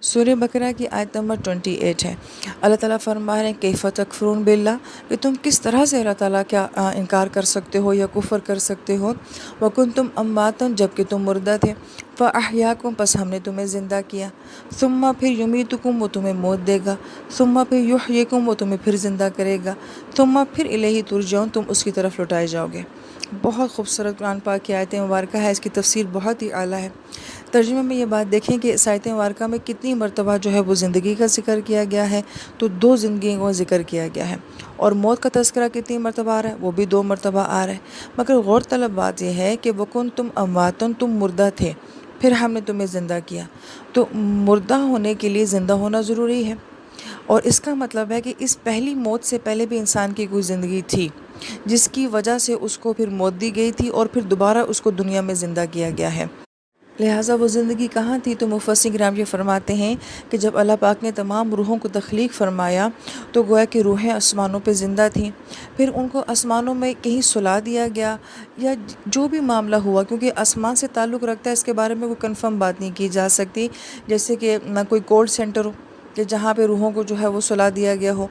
سورہ بقرہ کی آیت نمبر 28 ہے۔ اللہ تعالیٰ فرما رہے ہیں کیف تکفرون باللہ، کہ تم کس طرح سے اللہ تعالیٰ کا انکار کر سکتے ہو یا کفر کر سکتے ہو۔ وکنتم امواتا، جبکہ تم مردہ تھے، فاحیاکم، پس ہم نے تمہیں زندہ کیا، ثم پھر یمیتکم، وہ تمہیں موت دے گا، ثم پھر یحییکم، وہ تمہیں پھر زندہ کرے گا، ثم پھر الیہ ترجعون، تم اس کی طرف لوٹائے جاؤ گے۔ بہت خوبصورت قرآن پاک کی آیت مبارکہ ہے، اس کی تفسیر بہت ہی اعلیٰ ہے۔ ترجمے میں یہ بات دیکھیں کہ اس آیت مبارکہ میں کتنی مرتبہ جو ہے وہ زندگی کا ذکر کیا گیا ہے، تو 2 زندگیوں کا ذکر کیا گیا ہے، اور موت کا تذکرہ کتنی مرتبہ آ رہا ہے، وہ بھی 2 مرتبہ آ رہا ہے۔ مگر غور طلب بات یہ ہے کہ وَكُنْتُمْ أَمْوَاتًا، تم مردہ تھے، پھر ہم نے تمہیں زندہ کیا۔ تو مردہ ہونے کے لیے زندہ ہونا ضروری ہے، اور اس کا مطلب ہے کہ اس پہلی موت سے پہلے بھی انسان کی کوئی زندگی تھی، جس کی وجہ سے اس کو پھر موت دی گئی تھی، اور پھر دوبارہ اس کو دنیا میں زندہ کیا گیا ہے۔ لہٰذا وہ زندگی کہاں تھی؟ تو مفسر کرام یہ فرماتے ہیں کہ جب اللہ پاک نے تمام روحوں کو تخلیق فرمایا تو گویا کہ روحیں آسمانوں پہ زندہ تھیں، پھر ان کو آسمانوں میں کہیں سلا دیا گیا، یا جو بھی معاملہ ہوا، کیونکہ آسمان سے تعلق رکھتا ہے، اس کے بارے میں کوئی کنفرم بات نہیں کی جا سکتی، جیسے کہ نہ کوئی کولڈ سینٹر ہو کہ جہاں پہ روحوں کو جو ہے وہ سلا دیا گیا ہو،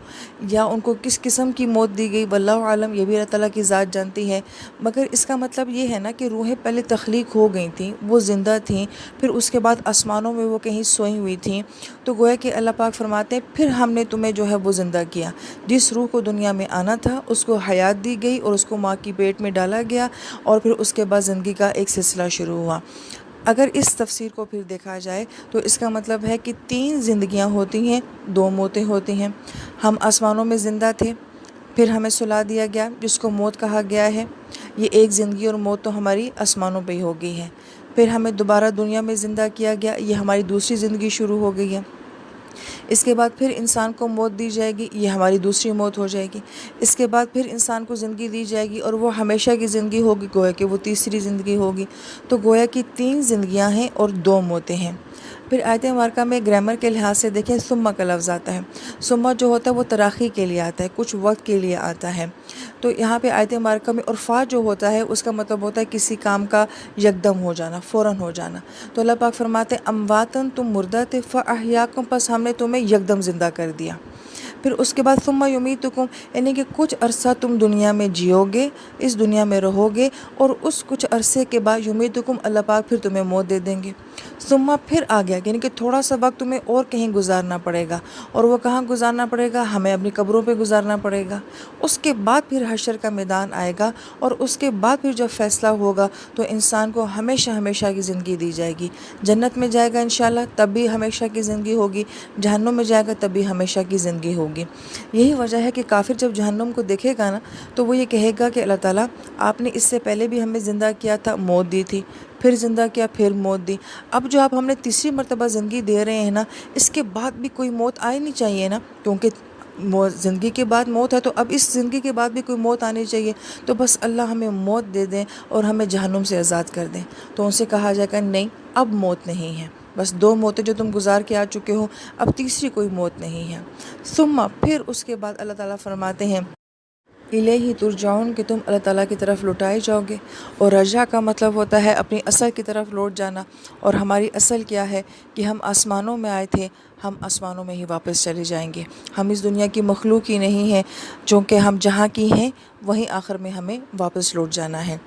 یا ان کو کس قسم کی موت دی گئی، واللہ عالم، یہ بھی اللہ تعالیٰ کی ذات جانتی ہے۔ مگر اس کا مطلب یہ ہے نا کہ روحیں پہلے تخلیق ہو گئی تھیں، وہ زندہ تھیں، پھر اس کے بعد آسمانوں میں وہ کہیں سوئی ہوئی تھیں، تو گویا کہ اللہ پاک فرماتے ہیں پھر ہم نے تمہیں جو ہے وہ زندہ کیا۔ جس روح کو دنیا میں آنا تھا اس کو حیات دی گئی، اور اس کو ماں کی پیٹ میں ڈالا گیا، اور پھر اس کے بعد زندگی کا ایک سلسلہ شروع ہوا۔ اگر اس تفسیر کو پھر دیکھا جائے تو اس کا مطلب ہے کہ 3 زندگیاں ہوتی ہیں، 2 موتیں ہوتی ہیں۔ ہم آسمانوں میں زندہ تھے، پھر ہمیں سلا دیا گیا، جس کو موت کہا گیا ہے۔ یہ ایک زندگی اور موت تو ہماری آسمانوں پہ ہی ہو گئی ہے۔ پھر ہمیں دوبارہ دنیا میں زندہ کیا گیا، یہ ہماری دوسری زندگی شروع ہو گئی ہے۔ اس کے بعد پھر انسان کو موت دی جائے گی، یہ ہماری دوسری موت ہو جائے گی۔ اس کے بعد پھر انسان کو زندگی دی جائے گی، اور وہ ہمیشہ کی زندگی ہوگی، گویا کہ وہ تیسری زندگی ہوگی۔ تو گویا کہ 3 زندگیاں ہیں اور 2 موتیں ہیں۔ پھر آیت مبارکہ میں گرامر کے لحاظ سے دیکھیں، ثم کا لفظ آتا ہے۔ ثم جو ہوتا ہے وہ تراخی کے لیے آتا ہے، کچھ وقت کے لیے آتا ہے۔ تو یہاں پہ آیت مبارکہ میں عرفا جو ہوتا ہے اس کا مطلب ہوتا ہے کسی کام کا یکدم ہو جانا، فوراً ہو جانا۔ تو اللہ پاک فرماتے ہیں امواتن، تم مردہ تھے، فاحیاکم، پس ہم نے تمہیں یکدم زندہ کر دیا۔ پھر اس کے بعد ثم یمیتکم، یعنی کہ کچھ عرصہ تم دنیا میں جیو گے، اس دنیا میں رہو گے، اور اس کچھ عرصے کے بعد یمیتکم، اللہ پاک پھر تمہیں موت دے دیں گے۔ ثم پھر آ گیا، یعنی کہ تھوڑا سا وقت تمہیں اور کہیں گزارنا پڑے گا، اور وہ کہاں گزارنا پڑے گا؟ ہمیں اپنی قبروں پہ گزارنا پڑے گا۔ اس کے بعد پھر حشر کا میدان آئے گا، اور اس کے بعد پھر جب فیصلہ ہوگا تو انسان کو ہمیشہ ہمیشہ کی زندگی دی جائے گی۔ جنت میں جائے گا انشاءاللہ تب بھی ہمیشہ کی زندگی ہوگی، جہنم میں جائے گا تب بھی ہمیشہ کی زندگی ہوگی۔ یہی وجہ ہے کہ کافر جب جہنم کو دیکھے گا نا تو وہ یہ کہے گا کہ اللہ تعالیٰ آپ نے اس سے پہلے بھی ہمیں زندہ کیا تھا، موت دی تھی، پھر زندہ کیا، پھر موت دی، اب جو آپ ہم نے تیسری مرتبہ زندگی دے رہے ہیں نا، اس کے بعد بھی کوئی موت آئی نہیں چاہیے نا، کیونکہ زندگی کے بعد موت ہے، تو اب اس زندگی کے بعد بھی کوئی موت آنی چاہیے، تو بس اللہ ہمیں موت دے دیں اور ہمیں جہنم سے آزاد کر دیں۔ تو ان سے کہا جائے گا نہیں، اب موت نہیں ہے، بس 2 موتیں جو تم گزار کے آ چکے ہو، اب تیسری کوئی موت نہیں ہے۔ ثم پھر اس کے بعد اللہ تعالیٰ فرماتے ہیں الیہ ترجعون، کہ تم اللہ تعالیٰ کی طرف لوٹائے جاؤ گے، اور رجع کا مطلب ہوتا ہے اپنی اصل کی طرف لوٹ جانا، اور ہماری اصل کیا ہے کہ ہم آسمانوں میں آئے تھے، ہم آسمانوں میں ہی واپس چلے جائیں گے۔ ہم اس دنیا کی مخلوق ہی نہیں ہیں، چونکہ ہم جہاں کی ہیں وہیں آخر میں ہمیں واپس لوٹ جانا ہے۔